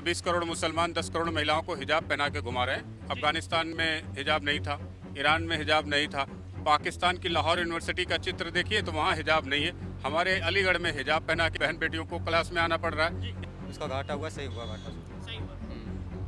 20 करोड़ मुसलमान 10 करोड़ महिलाओं को हिजाब पहना के घुमा रहे हैं। अफगानिस्तान में हिजाब नहीं था, ईरान में हिजाब नहीं था, पाकिस्तान की लाहौर यूनिवर्सिटी का चित्र देखिए तो वहाँ हिजाब नहीं है। हमारे अलीगढ़ में हिजाब पहना के बहन बेटियों को क्लास में आना पड़ रहा है। उसका घाटा हुआ, सही हुआ घाटा। सही हुआ।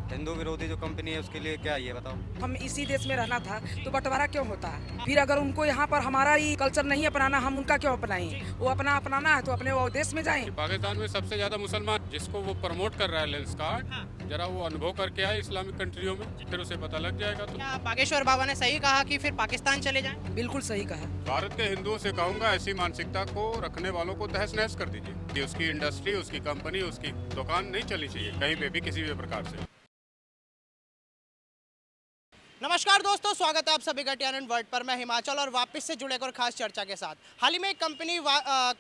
हिंदू विरोधी जो कंपनी है उसके लिए क्या ये बताओ। हम इसी देश में रहना था तो बंटवारा क्यों होता है? फिर अगर उनको यहाँ पर हमारा ही कल्चर नहीं अपनाना, हम उनका क्यों अपनाएं? वो अपना अपनाना है तो अपने वो देश में जाएं। पाकिस्तान में सबसे ज्यादा मुसलमान जिसको वो प्रमोट कर रहा है लेंसकार्ट, जरा वो अनुभव करके आए इस्लामिक कंट्रियों में, फिर उसे पता लग जाएगा। तो क्या बागेश्वर बाबा ने सही कहा कि फिर पाकिस्तान चले जाएं? बिल्कुल सही कहा। भारत के हिंदुओं से कहूंगा ऐसी मानसिकता को रखने वालों को तहस नहस कर दीजिए कि उसकी इंडस्ट्री, उसकी कंपनी, उसकी दुकान नहीं चलनी चाहिए कहीं पे भी किसी भी प्रकार से। नमस्कार दोस्तों, स्वागत है आप सभी का TNN वर्ल्ड पर। मैं हिमाचल और वापस से जुड़े एक और खास चर्चा के साथ। हाल ही में एक कंपनी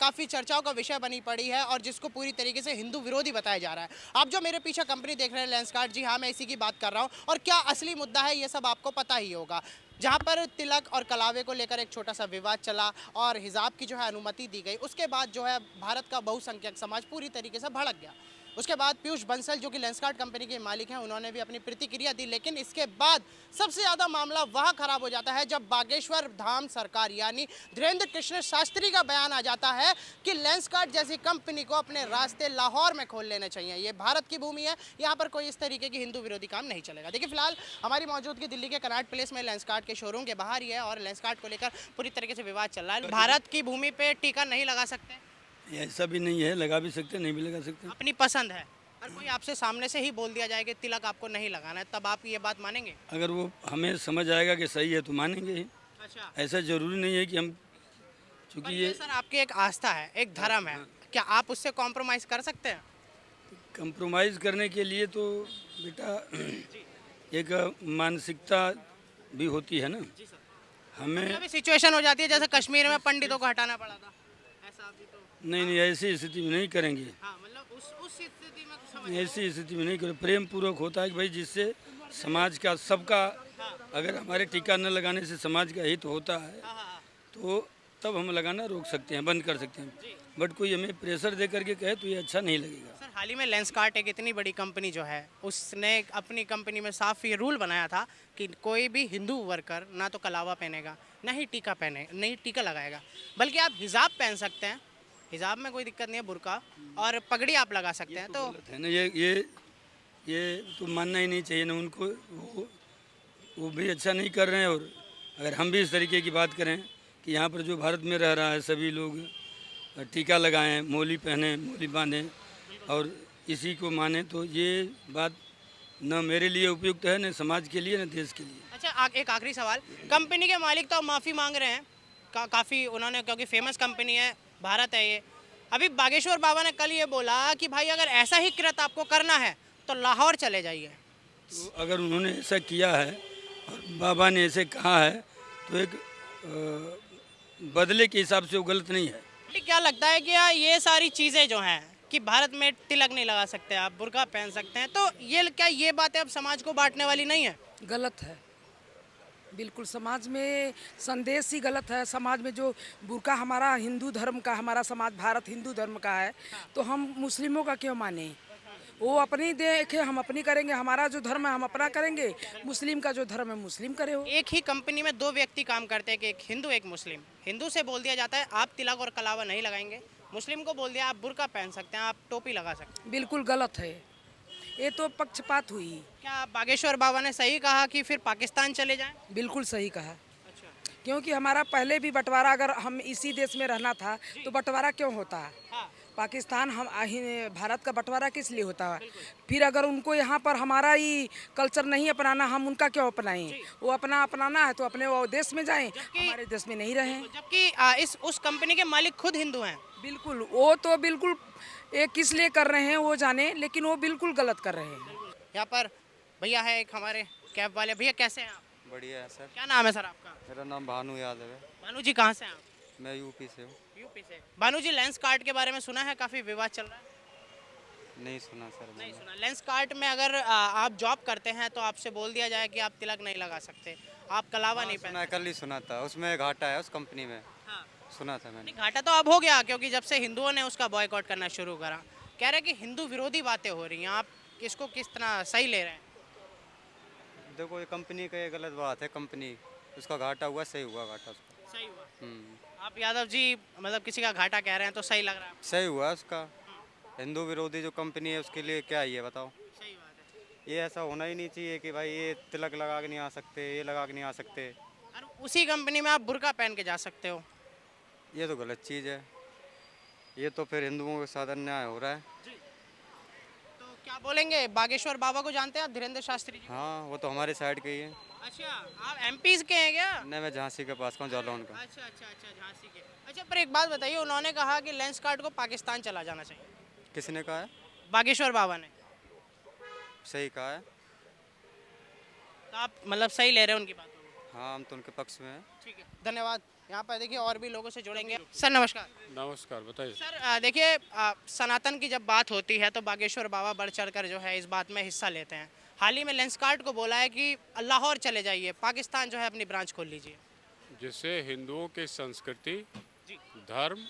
काफ़ी चर्चाओं का विषय बनी पड़ी है और जिसको पूरी तरीके से हिंदू विरोधी बताया जा रहा है। आप जो मेरे पीछे कंपनी देख रहे हैं लेंसकार्ट, जी हाँ, मैं इसी की बात कर रहा हूँ। और क्या असली मुद्दा है ये सब आपको पता ही होगा। जहाँ पर तिलक और कलावे को लेकर एक छोटा सा विवाद चला और हिजाब की जो है अनुमति दी गई, उसके बाद जो है भारत का बहुसंख्यक समाज पूरी तरीके से भड़क गया। उसके बाद पीयूष बंसल जो कि लेंसकार्ट कंपनी के मालिक हैं, उन्होंने भी अपनी प्रतिक्रिया दी। लेकिन इसके बाद सबसे ज़्यादा मामला वहाँ खराब हो जाता है जब बागेश्वर धाम सरकार यानी धीरेन्द्र कृष्ण शास्त्री का बयान आ जाता है कि लेंसकार्ट जैसी कंपनी को अपने रास्ते लाहौर में खोल लेने चाहिए। ये भारत की भूमि है, यहाँ पर कोई इस तरीके की हिंदू विरोधी काम नहीं चलेगा। देखिए, फिलहाल हमारी मौजूदगी दिल्ली के कनॉट प्लेस में लेंसकार्ट के शोरूम के बाहर ही है और लेंसकार्ट को लेकर पूरी तरीके से विवाद चल रहा है। भारत की भूमि पर टीका नहीं लगा सकते, ऐसा भी नहीं है, लगा भी सकते नहीं भी लगा सकते। अपनी पसंद है। और कोई आपसे सामने से ही बोल दिया जाए कि तिलक आपको नहीं लगाना है, तब आप ये बात मानेंगे? अगर वो हमें समझ आएगा कि सही है तो मानेंगे ही। अच्छा, ऐसा जरूरी नहीं है कि हम, पर चूँकि ये सर आपकी एक आस्था है, एक धर्म है, क्या आप उससे कॉम्प्रोमाइज कर सकते हैं? कंप्रोमाइज़ करने के लिए तो बेटा एक मानसिकता भी होती है ना। जी सर। हमें अभी सिचुएशन हो जाती है जैसे कश्मीर में पंडितों को हटाना पड़ा था, ऐसा अभी तो। नहीं, ऐसी स्थिति में नहीं करेंगे। हाँ, मतलब उस स्थिति में तो समझ। ऐसी स्थिति में नहीं करें। प्रेम पूर्वक होता है कि भाई जिससे समाज का सबका, अगर हमारे टीका न लगाने से समाज का हित होता है हाँ हाँ हाँ। तो तब हम लगाना रोक सकते हैं, बंद कर सकते हैं। बट कोई हमें प्रेशर दे करके कहे तो ये अच्छा नहीं लगेगा। सर, हाल ही में लेंसकार्ट एक इतनी बड़ी कंपनी जो है, उसने अपनी कंपनी में साफ ये रूल बनाया था कि कोई भी हिंदू वर्कर ना तो कलावा पहनेगा, ना ही टीका पहने, नहीं टीका लगाएगा, बल्कि आप हिजाब पहन सकते हैं। हिजाब में कोई दिक्कत नहीं है, बुर्का और पगड़ी आप लगा सकते हैं। तो गलत है ना, ये तो मानना ही नहीं चाहिए ना उनको। वो भी अच्छा नहीं कर रहे हैं। और अगर हम भी इस तरीके की बात करें कि यहाँ पर जो भारत में रह रहा है सभी लोग टीका लगाएं, मौली पहने, मौली बांधें और इसी को माने, तो ये बात न मेरे लिए उपयुक्त है, न समाज के लिए, न देश के लिए। अच्छा, एक आखिरी सवाल। कंपनी के मालिक तो माफ़ी मांग रहे हैं काफ़ी उन्होंने, क्योंकि फेमस कंपनी है, भारत है ये। अभी बागेश्वर बाबा ने कल ये बोला कि भाई अगर ऐसा ही कृत आपको करना है तो लाहौर चले जाइए। तो अगर उन्होंने ऐसा किया है और बाबा ने ऐसे कहा है तो एक बदले के हिसाब से वो गलत नहीं है। क्या लगता है कि ये सारी चीज़ें जो हैं कि भारत में तिलक नहीं लगा सकते आप, बुर्का पहन सकते हैं, तो ये बातें अब समाज को बांटने वाली नहीं है? गलत है, बिल्कुल समाज में संदेश ही गलत है। समाज में जो बुर्का हमारा हिंदू धर्म का, हमारा समाज भारत हिंदू धर्म का है, तो हम मुस्लिमों का क्यों माने? वो अपनी देखे, हम अपनी करेंगे। हमारा जो धर्म है हम अपना करेंगे, मुस्लिम का जो धर्म है मुस्लिम करे। हो एक ही कंपनी में दो व्यक्ति काम करते हैं कि एक हिंदू एक मुस्लिम। हिंदू से बोल दिया जाता है आप तिलक और कलावा नहीं लगाएंगे, मुस्लिम को बोल दिया आप बुर्का पहन सकते हैं, आप टोपी लगा सकते हैं। बिल्कुल गलत है, ये तो पक्षपात हुई। क्या बागेश्वर बाबा ने सही कहा कि फिर पाकिस्तान चले जाएं? बिल्कुल सही कहा, अच्छा, क्योंकि हमारा पहले भी बंटवारा, अगर हम इसी देश में रहना था तो बंटवारा क्यों होता है? हाँ, पाकिस्तान हम भारत का बंटवारा किस लिए होता है? फिर अगर उनको यहाँ पर हमारा ही कल्चर नहीं अपनाना, हम उनका क्यों अपनाएं? वो अपना अपनाना है तो अपने वो देश में जाएं, हमारे देश में नहीं रहें। जबकि उस कंपनी के मालिक खुद हिंदू हैं। बिल्कुल, वो तो बिल्कुल ये किस लिए कर रहे हैं वो जाने, लेकिन वो बिल्कुल गलत कर रहे हैं। यहाँ पर भैया है एक हमारे कैब वाले। भैया कैसे हैं आप? बढ़िया है सर। क्या नाम है सर आपका? मेरा नाम भानु यादव है। भानु जी, कहाँ से हैं आप? मैं यूपी से हूँ। यूपी से। भानु जी, लेंसकार्ट के बारे में सुना है, काफ़ी विवाद चल रहा है? नहीं सुना सर नहीं मैंने। सुना। लेंसकार्ट में अगर आप जॉब करते हैं तो आपसे बोल दिया जाए कि आप तिलक नहीं लगा सकते, आप कलावा नहीं सुना पहन। है, कल ही सुना था। उसमें घाटा है उस कंपनी में, हाँ, सुना था मैंने। नहीं, घाटा तो अब हो गया क्योंकि जब से हिंदुओं ने उसका बॉयकॉट करना शुरू करा। कह रहे कि हिंदू विरोधी बातें हो रही हैं, आप किसको किस तरह सही ले रहे हैं? देखो ये कंपनी का ये गलत बात है। कंपनी उसका घाटा हुआ, सही हुआ घाटा उसका। सही हुआ। हम्म, आप यादव जी मतलब किसी का घाटा कह रहे हैं तो सही लग रहा है आपको? सही हुआ उसका। हिंदू विरोधी जो कंपनी है उसके लिए क्या ही है बताओ। सही बात है। ये ऐसा होना ही नहीं चाहिए कि भाई ये तिलक लगा के नहीं आ सकते, ये लगा के नहीं आ सकते। और उसी कंपनी में आप बुर्का पहन के जा सकते हो। ये तो गलत चीज़ है। ये तो फिर हिंदुओं के साथ अन्याय हो रहा है। तो क्या बोलेंगे, बागेश्वर बाबा को जानते हैं आप, धीरेन्द्र शास्त्री जी? हाँ, वो तो हमारे साइड के ही है। अच्छा, आप एमपी के हैं क्या? नहीं, मैं झांसी के पास का हूँ, जालौन का। अच्छा अच्छा अच्छा, झांसी के। अच्छा, पर एक बात बताइए, उन्होंने कहा कि लेंस कार्ड को पाकिस्तान चला जाना चाहिए। किसने कहा है? बागेश्वर बाबा ने। सही कहा है। तो आप मतलब सही ले रहे हैं उनकी बातों को? हाँ, हम तो उनके पक्ष में हैं। ठीक है, धन्यवाद। यहाँ पर देखिए और भी लोगों से जुड़ेंगे। सर नमस्कार। नमस्कार, बताइए। सर देखिए, सनातन की जब बात होती है तो बागेश्वर बाबा बढ़ चढ़कर जो है इस बात में हिस्सा लेते हैं। हाल ही में लेंस कार्ड को बोला है कि लाहौर चले जाइए, पाकिस्तान जो है अपनी ब्रांच खोल लीजिए। जिससे हिंदुओं की संस्कृति, जी। धर्म,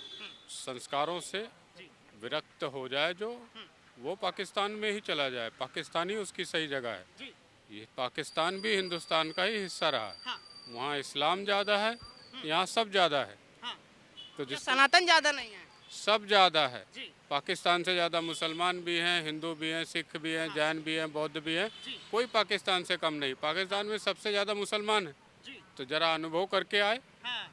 संस्कारों से जी। विरक्त हो जाए, जो वो पाकिस्तान में ही चला जाए। पाकिस्तान ही उसकी सही जगह है। जी। ये पाकिस्तान भी हिंदुस्तान का ही हिस्सा रहा है। हाँ। वहाँ इस्लाम ज़्यादा है, यहाँ सब ज़्यादा है। हाँ। तो क्या जिस सनातन ज़्यादा नहीं है? सब ज़्यादा है। जी। पाकिस्तान से ज़्यादा मुसलमान भी हैं, हिंदू भी हैं, सिख भी हैं, जैन भी हैं, बौद्ध भी हैं। जी। कोई पाकिस्तान से कम नहीं। पाकिस्तान में सबसे ज़्यादा मुसलमान हैं। जी। तो ज़रा अनुभव करके आए। हाँ।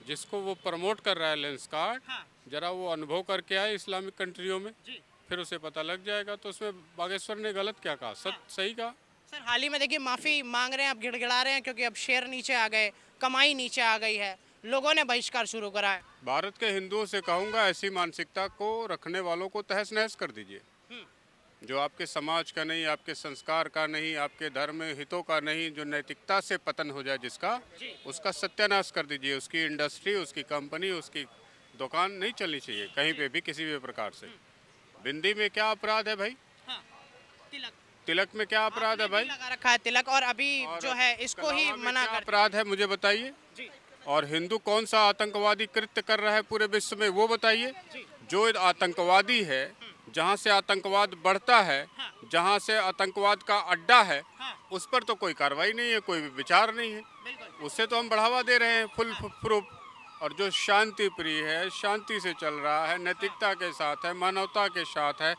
जिसको वो प्रमोट कर रहा है लेंस कार्ड, हाँ। जरा वो अनुभव करके आए इस्लामिक कंट्रियों में, जी। फिर उसे पता लग जाएगा। तो उसमें बागेश्वर ने गलत क्या कहा, सही कहा। सर हाल ही में देखिए माफ़ी मांग रहे हैं, अब गिड़गिड़ा रहे हैं क्योंकि अब शेयर नीचे आ गए, कमाई नीचे आ गई है, लोगों ने बहिष्कार शुरू करा है। भारत के हिंदुओं से कहूँगा, ऐसी मानसिकता को रखने वालों को तहस नहस कर दीजिए। जो आपके समाज का नहीं, आपके संस्कार का नहीं, आपके धर्म हितों का नहीं, जो नैतिकता से पतन हो जाए जिसका, उसका सत्यानाश कर दीजिए। उसकी इंडस्ट्री, उसकी कंपनी, उसकी दुकान नहीं चलनी चाहिए कहीं पे भी, किसी भी प्रकार से। बिंदी में क्या अपराध है भाई? हाँ, तिलक तिलक में क्या अपराध है भाई? लगा रखा है तिलक, और अभी जो है इसको ही कलावा में मना क्या कर अपराध है, मुझे बताइए। जी। और हिंदू कौन सा आतंकवादी कृत्य कर रहा है पूरे विश्व में, वो बताइए। जो आतंकवादी है, जहाँ से आतंकवाद बढ़ता है, जहाँ से आतंकवाद का अड्डा है, उस पर तो कोई कार्रवाई नहीं है, कोई विचार नहीं है। उससे तो हम बढ़ावा दे रहे हैं फुल प्रूफ। और जो शांति प्रिय है, शांति से चल रहा है, नैतिकता के साथ है, मानवता के साथ है,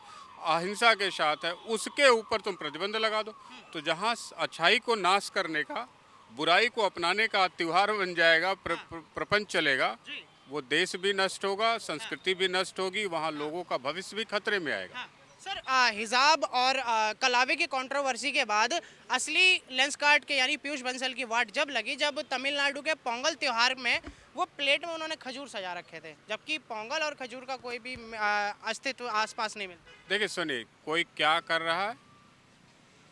अहिंसा के साथ है, उसके ऊपर तुम प्रतिबंध लगा दो। तो जहाँ अच्छाई को नाश करने का, बुराई को अपनाने का त्यौहार बन जाएगा, प्रपंच चलेगा, वो देश भी नष्ट होगा, संस्कृति भी नष्ट होगी, वहाँ लोगों का भविष्य भी खतरे में आएगा। हाँ। सर हिजाब और कलावे की कंट्रोवर्सी के बाद असली लेंस कार्ड के यानी पीयूष बंसल की वाट जब लगी, जब तमिलनाडु के पोंगल त्योहार में वो प्लेट में उन्होंने खजूर सजा रखे थे, जबकि पोंगल और खजूर का कोई भी अस्तित्व आसपास नहीं मिलता। देखिए सुनिए, कोई क्या कर रहा है,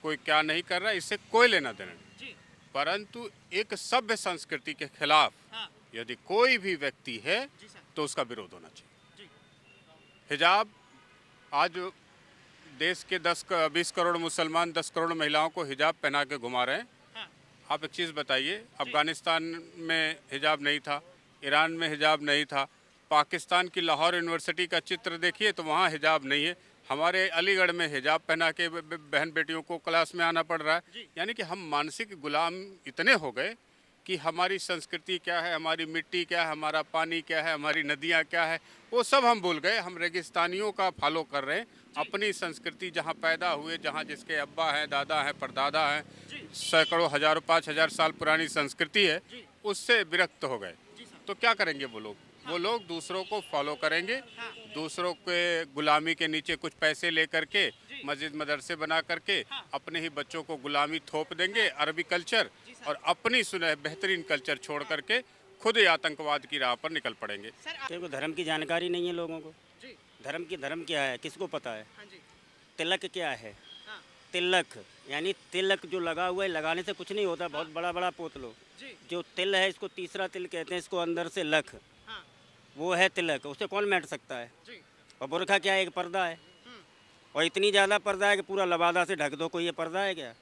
कोई क्या नहीं कर रहा है, इससे कोई लेना देना नहीं। परंतु एक सभ्य संस्कृति के खिलाफ यदि कोई भी व्यक्ति है तो उसका विरोध होना चाहिए। हिजाब, आज देश के 20 करोड़ मुसलमान 10 करोड़ महिलाओं को हिजाब पहना के घुमा रहे हैं। आप एक चीज़ बताइए, अफगानिस्तान में हिजाब नहीं था, ईरान में हिजाब नहीं था, पाकिस्तान की लाहौर यूनिवर्सिटी का चित्र देखिए तो वहाँ हिजाब नहीं है। हमारे अलीगढ़ में हिजाब पहना के बहन बेटियों को क्लास में आना पड़ रहा है। यानी कि हम मानसिक गुलाम इतने हो गए कि हमारी संस्कृति क्या है, हमारी मिट्टी क्या है, हमारा पानी क्या है, हमारी नदियाँ क्या है, वो सब हम भूल गए। हम रेगिस्तानियों का फॉलो कर रहे हैं। अपनी संस्कृति, जहाँ पैदा हुए, जहाँ जिसके अब्बा हैं, दादा हैं, परदादा हैं, सैकड़ों, हजारों, 5,000 साल पुरानी संस्कृति है, उससे विरक्त हो गए। तो क्या करेंगे वो लोग? वो लोग दूसरों को फॉलो करेंगे, दूसरों के गुलामी के नीचे कुछ पैसे ले करके मस्जिद मदरसे बना करके अपने ही बच्चों को गुलामी थोप देंगे, अरबी कल्चर, और अपनी सुनह बेहतरीन कल्चर छोड़ करके खुद ही आतंकवाद की राह पर निकल पड़ेंगे। क्योंकि धर्म की जानकारी नहीं है लोगों को। धर्म क्या है किसको पता है? तिलक क्या है? तिलक यानी तिलक जो लगा हुआ है, लगाने से कुछ नहीं होता, बहुत बड़ा बड़ा पोत लो। जो तिल है, इसको तीसरा तिल कहते हैं, इसको अंदर से लख, वो है तिलक, उसे कौन मिट सकता है? और बुरखा क्या है? एक पर्दा है, और इतनी ज़्यादा पर्दा है कि पूरा लबादा से ढक दो, कोई ये पर्दा है क्या?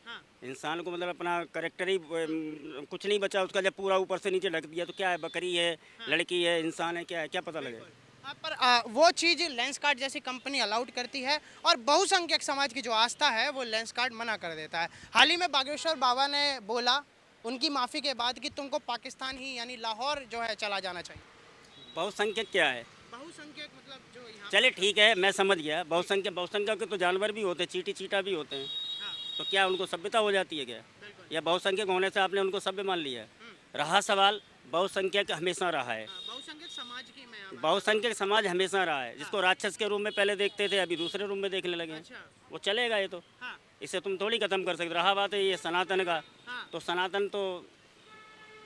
इंसान को मतलब अपना करेक्टर ही कुछ नहीं बचा उसका, जब पूरा ऊपर से नीचे ढक दिया तो क्या है? बकरी है, लड़की है, इंसान है, क्या है? क्या पता लगे? पर वो चीज़ लेंसकार्ट जैसी कंपनी अलाउड करती है और बहुसंख्यक समाज की जो आस्था है वो लेंसकार्ट मना कर देता है। हाल ही में बागेश्वर बाबा ने बोला उनकी माफ़ी के बाद कि तुमको पाकिस्तान ही यानी लाहौर जो है चला जाना चाहिए। बहुसंख्यक क्या है? बहुसंख्यक मतलब जो यहाँ चले ठीक है, मैं समझ गया। बहुसंख्यक के तो जानवर भी होते हैं, चींटी चीटा भी होते हैं। हाँ, तो क्या उनको सभ्यता हो जाती है क्या? बिल्कुल। या बहुसंख्यक होने से आपने उनको सभ्य मान लिया? रहा सवाल, बहुसंख्यक हमेशा रहा है। हाँ, बहुसंख्यक समाज की मैं यहाँ बहुसंख्यक समाज हमेशा रहा है, जिसको राक्षस के रूप में पहले देखते थे, अभी दूसरे रूप में देखने लगे हैं। अच्छा, वो चलेगा ये तो, हाँ, इसे तुम थोड़ी खत्म कर सकते। रहा बात है ये सनातन का, हाँ, तो सनातन तो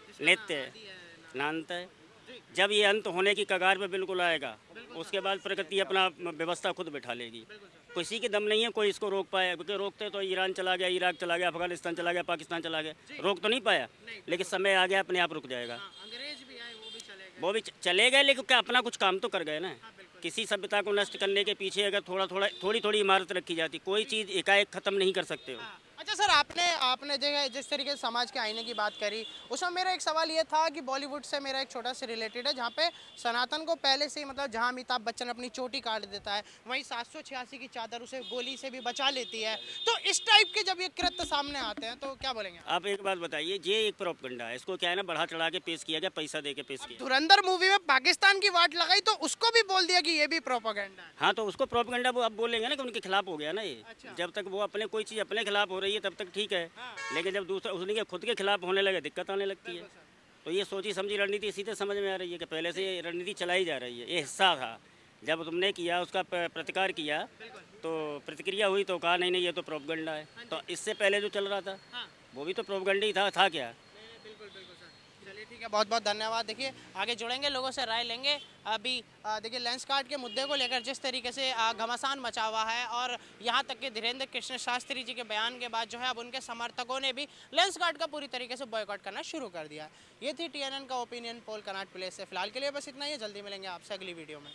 जिसका नित्य है, आदि है ना। नान्त है। जब ये अंत होने की कगार पे बिल्कुल आएगा, उसके बाद प्रकृति अपना व्यवस्था खुद बिठा लेगी। किसी की दम नहीं है कोई इसको रोक पाया, क्योंकि रोकते तो ईरान चला गया, इराक चला गया, अफगानिस्तान चला गया, पाकिस्तान चला गया, रोक तो नहीं पाया। लेकिन समय आ गया, अपने आप रुक जाएगा। हाँ, अंग्रेज भी आए वो भी चले गए। वो भी चले गए, लेकिन क्या अपना कुछ काम तो कर गए ना। बिल्कुल। किसी सभ्यता को नष्ट करने के पीछे अगर थोड़ी थोड़ी इमारत रखी जाती, कोई चीज़ एकाएक खत्म नहीं कर सकते हो। हाँ, अच्छा सर, आपने आपने जिस तरीके से समाज के आईने की बात करी, उसमें मेरा एक सवाल ये था कि बॉलीवुड से मेरा एक छोटा सा रिलेटेड है, जहाँ पे सनातन को पहले से ही मतलब जहाँ अमिताभ बच्चन अपनी चोटी काट देता है, वहीं 786 की चादर उसे गोली से भी बचा लेती है। तो इस टाइप के जब ये कृत्य सामने आते हैं तो क्या बोलेंगे आप? आप एक बात बताइए, ये एक प्रोपगंडा है, इसको क्या है ना बढ़ा चढ़ा के पेश किया गया, पैसा दे के पेश किया। धुरंधर मूवी में पाकिस्तान की वाट लगाई तो उसको भी बोल दिया कि ये भी प्रोपेगेंडा है। हाँ, तो उसको प्रोपगंडा वो अब बोलेंगे ना कि उनके खिलाफ हो गया ना ये। अच्छा। जब तक वो अपने कोई चीज़ अपने खिलाफ हो रही है तब तक ठीक है, हाँ। लेकिन जब दूसरा उसने खुद के खिलाफ होने लगे दिक्कत आने लगती है। तो ये सोची समझी रणनीति सीधे समझ में आ रही है कि पहले से ये रणनीति चलाई जा रही है। ये हिस्सा था, जब तुमने किया उसका प्रतिकार किया तो प्रतिक्रिया हुई तो कहा नहीं नहीं ये तो प्रोपगंडा है। तो इससे पहले जो चल रहा था हाँ। वो भी तो प्रोपगंडा ही था क्या? बिल्कुल बिल्कुल सर, चलिए ठीक है, बहुत बहुत धन्यवाद। देखिए आगे जुड़ेंगे, लोगों से राय लेंगे। अभी देखिए लेंसकार्ट के मुद्दे को लेकर जिस तरीके से घमासान मचा हुआ है और यहाँ तक कि धीरेन्द्र कृष्ण शास्त्री जी के बयान के बाद जो है अब उनके समर्थकों ने भी लेंसकार्ट का पूरी तरीके से बॉयकॉट करना शुरू कर दिया। ये थी TNN का ओपिनियन पोल कनॉट प्लेस से। फिलहाल के लिए बस इतना ही है, जल्दी मिलेंगे आपसे अगली वीडियो में।